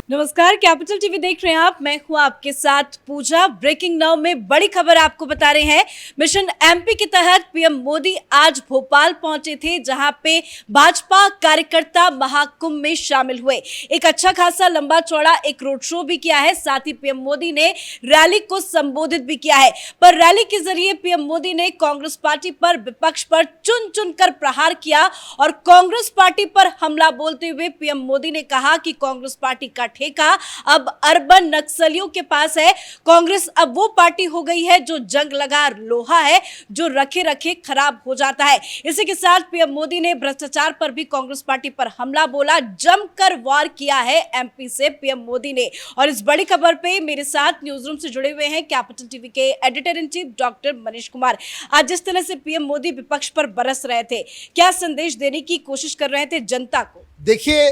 नमस्कार, capital TV देख रहे हैं आप। मैं हूं आपके साथ पूजा। ब्रेकिंग नाउ में बड़ी खबर आपको बता रहे हैं। मिशन एमपी के तहत पीएम मोदी आज भोपाल पहुंचे थे, जहां पे भाजपा कार्यकर्ता महाकुंभ में शामिल हुए। एक अच्छा खासा लंबा चौड़ा एक रोड शो भी किया है, साथ ही पीएम मोदी ने रैली को संबोधित भी किया है। पर रैली के जरिए पीएम मोदी ने कांग्रेस पार्टी पर, विपक्ष पर चुन चुन कर प्रहार किया और कांग्रेस पार्टी पर हमला बोलते हुए पीएम मोदी ने कहा कि कांग्रेस पार्टी का ठेका अब अर्बन नक्सलियों के पास है। कांग्रेस अब वो पार्टी हो गई है जो जंग लगा लोहा है, जो रखे रखे खराब हो जाता है। इसी के साथ पीएम मोदी ने भ्रष्टाचार पर भी कांग्रेस पार्टी पर हमला बोला। जमकर वार किया है एमपी से पीएम मोदी ने। और इस बड़ी खबर पे मेरे साथ न्यूज रूम से जुड़े हुए हैं कैपिटल टीवी के editor in chief doctor Manish Kumar. आज जिस तरह से पीएम मोदी विपक्ष पर बरस रहे थे, क्या संदेश देने की कोशिश कर रहे थे जनता को? देखिए,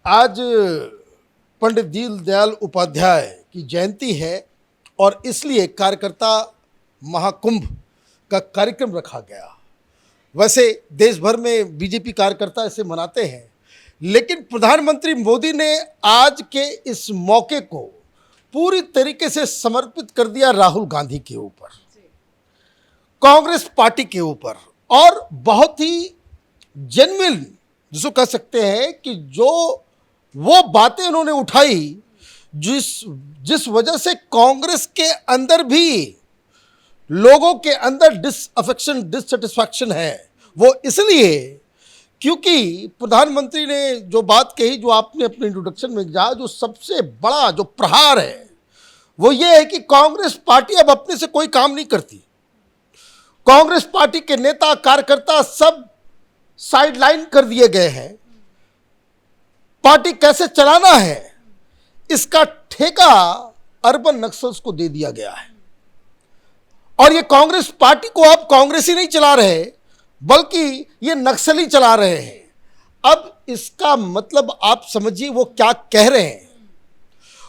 आज पंडित दीनदयाल उपाध्याय की जयंती है और इसलिए कार्यकर्ता महाकुंभ का कार्यक्रम रखा गया। वैसे देश भर में बीजेपी कार्यकर्ता इसे मनाते हैं, लेकिन प्रधानमंत्री मोदी ने आज के इस मौके को पूरी तरीके से समर्पित कर दिया राहुल गांधी के ऊपर, कांग्रेस पार्टी के ऊपर, और बहुत ही जेन्युइन जिसको कह सकते हैं कि जो वो बातें उन्होंने उठाई जिस वजह से कांग्रेस के अंदर भी लोगों के अंदर डिसअफेक्शन, डिससेटिस्फैक्शन है। वो इसलिए क्योंकि प्रधानमंत्री ने जो बात कही, जो आपने अपने इंट्रोडक्शन में कहा, जो सबसे बड़ा जो प्रहार है वो ये है कि कांग्रेस पार्टी अब अपने से कोई काम नहीं करती। कांग्रेस पार्टी के नेता कार्यकर्ता सब साइडलाइन कर दिए गए हैं। पार्टी कैसे चलाना है इसका ठेका अर्बन नक्सल्स को दे दिया गया है। और ये कांग्रेस पार्टी को अब कांग्रेस ही नहीं चला रहे, बल्कि ये नक्सली चला रहे हैं। अब इसका मतलब आप समझिए वो क्या कह रहे हैं।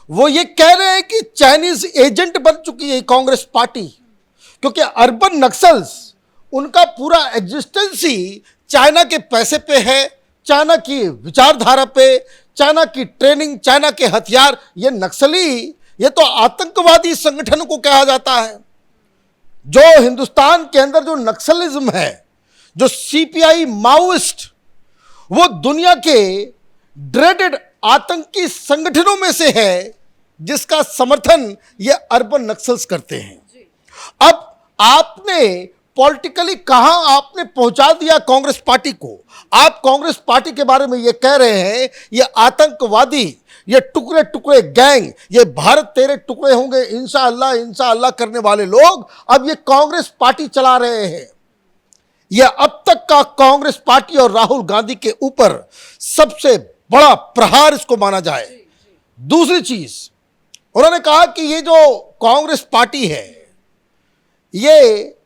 वो ये कह रहे हैं कि चाइनीज एजेंट बन चुकी है कांग्रेस पार्टी, क्योंकि अर्बन नक्सल्स उनका पूरा एग्जिस्टेंस ही चाइना के पैसे पे है, चाइना की विचारधारा पे, चाइना की ट्रेनिंग, चाइना के हथियार। ये नक्सली, ये तो आतंकवादी संगठन को कहा जाता है। जो हिंदुस्तान के अंदर जो नक्सलिज्म है, जो सीपीआई माओइस्ट, वो दुनिया के ड्रेडेड आतंकी संगठनों में से है, जिसका समर्थन ये अर्बन नक्सल्स करते हैं। अब आपने पॉलिटिकली कहां आपने पहुंचा दिया कांग्रेस पार्टी को। आप कांग्रेस पार्टी के बारे में ये कह रहे हैं ये आतंकवादी, ये टुकड़े टुकड़े गैंग, ये भारत तेरे टुकड़े होंगे इंशाअल्लाह इंशाअल्लाह करने वाले लोग अब ये कांग्रेस पार्टी चला रहे हैं। यह अब तक का कांग्रेस पार्टी और राहुल गांधी के ऊपर सबसे बड़ा प्रहार इसको माना जाए। दूसरी चीज, उन्होंने कहा कि ये जो कांग्रेस पार्टी है ये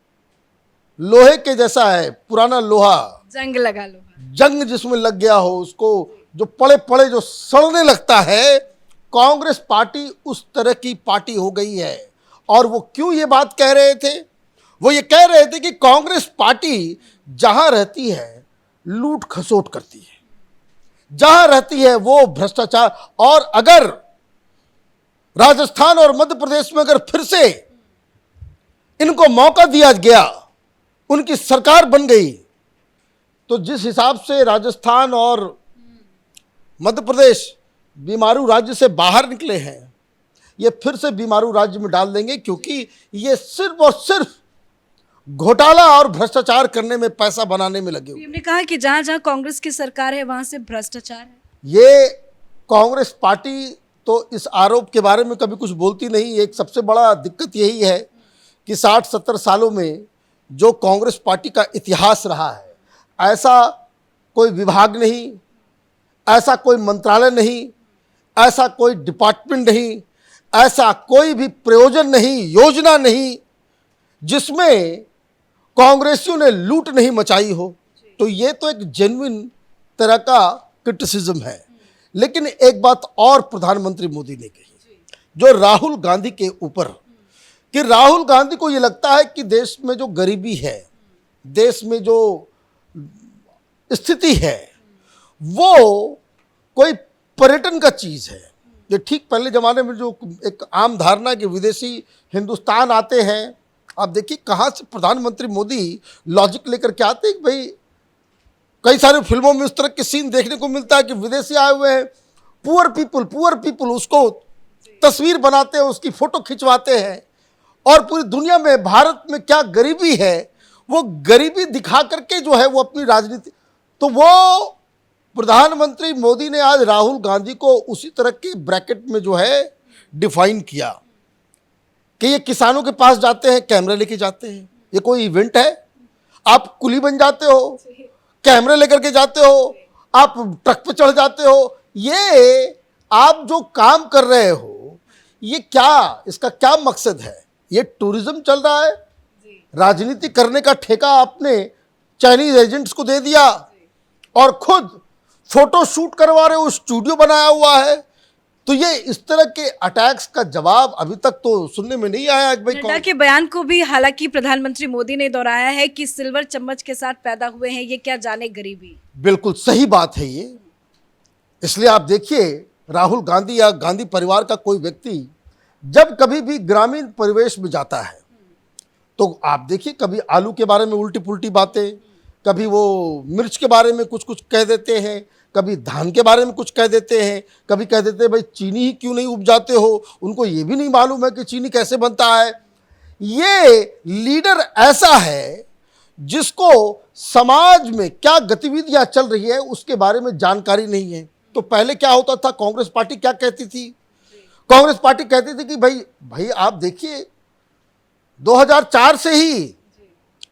लोहे के जैसा है, पुराना लोहा, जंग लगा लोहा, जंग जिसमें लग गया हो उसको जो पड़े पड़े जो सड़ने लगता है। कांग्रेस पार्टी उस तरह की पार्टी हो गई है। और वो क्यों ये बात कह रहे थे? वो ये कह रहे थे कि कांग्रेस पार्टी जहां रहती है लूट खसोट करती है, जहां रहती है वो भ्रष्टाचार। और अगर राजस्थान और मध्य प्रदेश में अगर फिर से इनको मौका दिया गया, उनकी सरकार बन गई, तो जिस हिसाब से राजस्थान और मध्य प्रदेश बीमारू राज्य से बाहर निकले हैं, ये फिर से बीमारू राज्य में डाल देंगे, क्योंकि ये सिर्फ और सिर्फ घोटाला और भ्रष्टाचार करने में, पैसा बनाने में लगे हुए। हमने कहा कि जहां जहां कांग्रेस की सरकार है वहां से भ्रष्टाचार है। ये कांग्रेस पार्टी तो इस आरोप के बारे में कभी कुछ बोलती नहीं। एक सबसे बड़ा दिक्कत यही है कि 60-70 सालों में जो कांग्रेस पार्टी का इतिहास रहा है, ऐसा कोई विभाग नहीं, ऐसा कोई मंत्रालय नहीं, ऐसा कोई डिपार्टमेंट नहीं, ऐसा कोई भी प्रयोजन नहीं, योजना नहीं जिसमें कांग्रेसियों ने लूट नहीं मचाई हो। तो ये तो एक जेन्युइन तरह का क्रिटिसिज्म है। लेकिन एक बात और प्रधानमंत्री मोदी ने कही, जो राहुल गांधी के ऊपर, कि राहुल गांधी को ये लगता है कि देश में जो गरीबी है, देश में जो स्थिति है, वो कोई पर्यटन का चीज़ है, ये ठीक पहले ज़माने में जो एक आम धारणा कि विदेशी हिंदुस्तान आते हैं, आप देखिए कहाँ से प्रधानमंत्री मोदी लॉजिक लेकर के आते हैं कि भाई कई सारी फिल्मों में उस तरह के सीन देखने को मिलता है कि विदेशी आए हुए हैं, पुअर पीपल उसको तस्वीर बनाते हैं, उसकी फ़ोटो खिंचवाते हैं और पूरी दुनिया में भारत में क्या गरीबी है वो गरीबी दिखा करके जो है वो अपनी राजनीति, तो वो प्रधानमंत्री मोदी ने आज राहुल गांधी को उसी तरह के ब्रैकेट में जो है डिफाइन किया कि ये किसानों के पास जाते हैं, कैमरे लेके जाते हैं। ये कोई इवेंट है? आप कुली बन जाते हो, कैमरे लेकर के जाते हो, आप ट्रक पे चढ़ जाते हो। ये आप जो काम कर रहे हो ये क्या, इसका क्या मकसद है? ये टूरिज्म चल रहा है, राजनीति करने का ठेका आपने चाइनीज एजेंट्स को दे दिया और खुद फोटो शूट करवा रहे हो, स्टूडियो बनाया हुआ है। तो ये इस तरह के अटैक्स का जवाब अभी तक तो सुनने में नहीं आया कि भाई नड्डा के बयान को भी हालांकि प्रधानमंत्री मोदी ने दोहराया है कि सिल्वर चम्मच के साथ पैदा हुए हैं, ये क्या जाने गरीबी। बिल्कुल सही बात है ये। इसलिए आप देखिए राहुल गांधी या गांधी परिवार का कोई व्यक्ति जब कभी भी ग्रामीण परिवेश में जाता है तो आप देखिए कभी आलू के बारे में उल्टी पुल्टी बातें, कभी वो मिर्च के बारे में कुछ कुछ कह देते हैं, कभी धान के बारे में कुछ कह देते हैं, कभी कह देते हैं भाई चीनी ही क्यों नहीं उपजाते हो, उनको ये भी नहीं मालूम है कि चीनी कैसे बनता है। ये लीडर ऐसा है जिसको समाज में क्या गतिविधियां चल रही है उसके बारे में जानकारी नहीं है। तो पहले क्या होता था, कांग्रेस पार्टी क्या कहती थी? कांग्रेस पार्टी कहती थी कि भाई आप देखिए 2004 से ही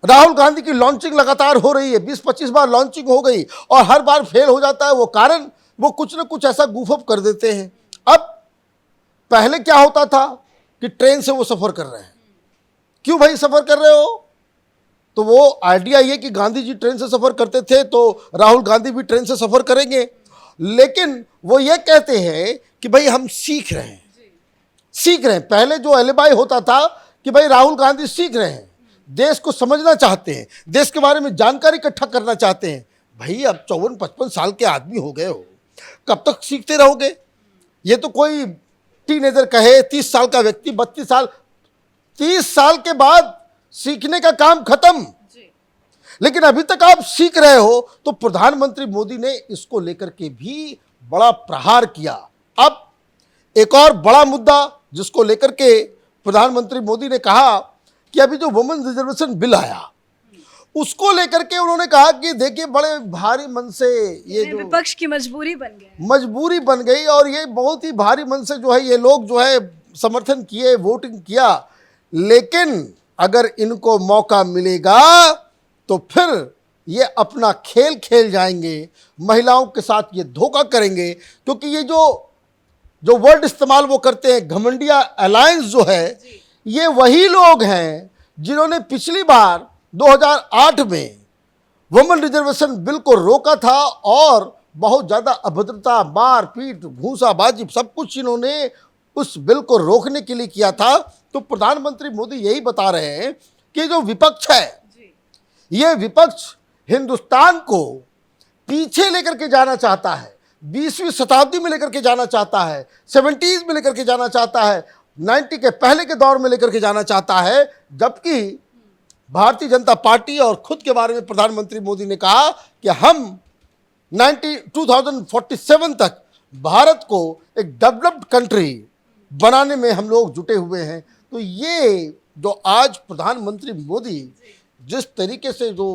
राहुल गांधी की लॉन्चिंग लगातार हो रही है, 20-25 बार लॉन्चिंग हो गई और हर बार फेल हो जाता है। वो कारण वो कुछ ना कुछ ऐसा गूफअप कर देते हैं। अब पहले क्या होता था कि ट्रेन से वो सफ़र कर रहे हैं, क्यों भाई सफ़र कर रहे हो? तो वो आइडिया ये कि गांधी जी ट्रेन से सफ़र करते थे तो राहुल गांधी भी ट्रेन से सफ़र करेंगे। लेकिन वो ये कहते हैं कि भाई हम सीख रहे हैं। पहले जो एलिबाई होता था कि भाई राहुल गांधी सीख रहे हैं, देश को समझना चाहते हैं, देश के बारे में जानकारी इकट्ठा करना चाहते हैं। भाई अब 54-55 साल के आदमी हो गए हो, कब तक सीखते रहोगे? ये तो कोई टीनेजर कहे 30 साल का व्यक्ति 32 साल, 30 साल के बाद सीखने का काम खत्म। लेकिन अभी तक आप सीख रहे हो। तो प्रधानमंत्री मोदी ने इसको लेकर के भी बड़ा प्रहार किया। अब एक और बड़ा मुद्दा जिसको लेकर के प्रधानमंत्री मोदी ने कहा कि अभी जो वुमेन रिजर्वेशन बिल आया उसको लेकर के उन्होंने कहा कि देखिए बड़े भारी मन से ये जो विपक्ष की मजबूरी बन गई और ये बहुत ही भारी मन से जो है ये लोग जो है समर्थन किए, वोटिंग किया। लेकिन अगर इनको मौका मिलेगा तो फिर ये अपना खेल खेल जाएंगे, महिलाओं के साथ ये धोखा करेंगे। क्योंकि ये जो वर्ड इस्तेमाल वो करते हैं घमंडिया अलायंस जो है, ये वही लोग हैं जिन्होंने पिछली बार 2008 में वुमेन रिजर्वेशन बिल को रोका था और बहुत ज़्यादा अभद्रता, मारपीट, घूसाबाजी सब कुछ इन्होंने उस बिल को रोकने के लिए किया था। तो प्रधानमंत्री मोदी यही बता रहे हैं कि जो विपक्ष है ये विपक्ष हिंदुस्तान को पीछे लेकर के जाना चाहता है, 20वीं शताब्दी में लेकर के जाना चाहता है, 70s में लेकर के जाना चाहता है, 90 के पहले के दौर में लेकर के जाना चाहता है। जबकि भारतीय जनता पार्टी और खुद के बारे में प्रधानमंत्री मोदी ने कहा कि हम 2047 तक भारत को एक डेवलप्ड कंट्री बनाने में हम लोग जुटे हुए हैं। तो ये जो आज प्रधानमंत्री मोदी जिस तरीके से जो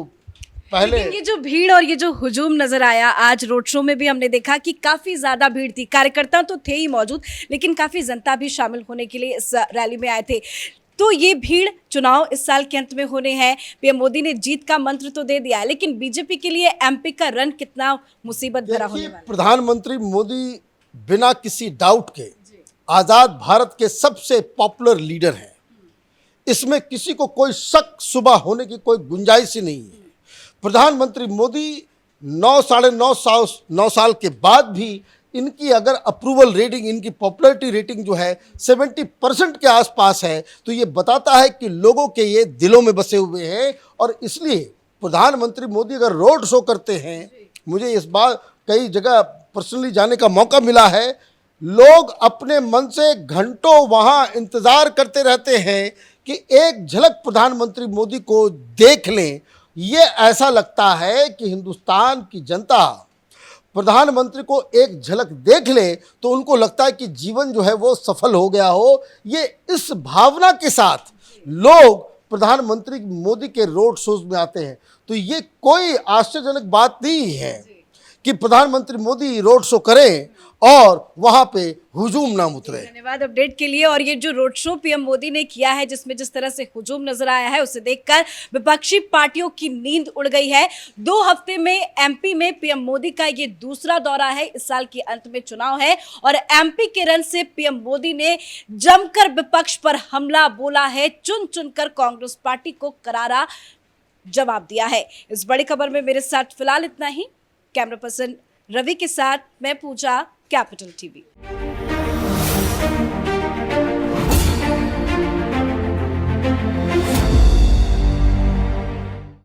पहले लेकिन ये जो भीड़ और ये जो हुजूम नजर आया आज रोड शो में भी हमने देखा कि काफी ज्यादा भीड़ थी। कार्यकर्ता तो थे ही मौजूद लेकिन काफी जनता भी शामिल होने के लिए इस रैली में आए थे। तो ये भीड़, चुनाव इस साल के अंत में होने हैं, पीएम मोदी ने जीत का मंत्र तो दे दिया है, लेकिन बीजेपी के लिए एमपी का रन कितना मुसीबत भरा होने वाला है। प्रधानमंत्री मोदी बिना किसी डाउट के आजाद भारत के सबसे पॉपुलर लीडर हैं, इसमें किसी को कोई शक सुबह होने की कोई गुंजाइश ही नहीं है। प्रधानमंत्री मोदी 9 साल के बाद भी इनकी अगर अप्रूवल रेटिंग, इनकी पॉपुलैरिटी रेटिंग जो है 70% के आसपास है, तो ये बताता है कि लोगों के ये दिलों में बसे हुए हैं। और इसलिए प्रधानमंत्री मोदी अगर रोड शो करते हैं, मुझे इस बार कई जगह पर्सनली जाने का मौका मिला है, लोग अपने मन से घंटों वहां इंतजार करते रहते हैं कि एक झलक प्रधानमंत्री मोदी को देख लें। ये ऐसा लगता है कि हिंदुस्तान की जनता प्रधानमंत्री को एक झलक देख ले तो उनको लगता है कि जीवन जो है वो सफल हो गया हो। ये इस भावना के साथ लोग प्रधानमंत्री मोदी के रोड शोज में आते हैं। तो ये कोई आश्चर्यजनक बात नहीं है कि प्रधानमंत्री मोदी रोड शो करें और वहां पे हुजूम ना उतरे। धन्यवाद अपडेट के लिए। और ये जो रोड शो पीएम मोदी ने किया है जिसमें जिस तरह से हुजूम नजर आया है उसे देखकर विपक्षी पार्टियों की नींद उड़ गई है। 2 हफ्ते में एमपी में पीएम मोदी का ये दूसरा दौरा है। इस साल के अंत में चुनाव है और एमपी के रन से पीएम मोदी ने जमकर विपक्ष पर हमला बोला है। चुन चुनकर कांग्रेस पार्टी को करारा जवाब दिया है। इस बड़ी खबर में मेरे साथ फिलहाल इतना ही। कैमरा पर्सन रवि के साथ मैं पूजा, कैपिटल टीवी।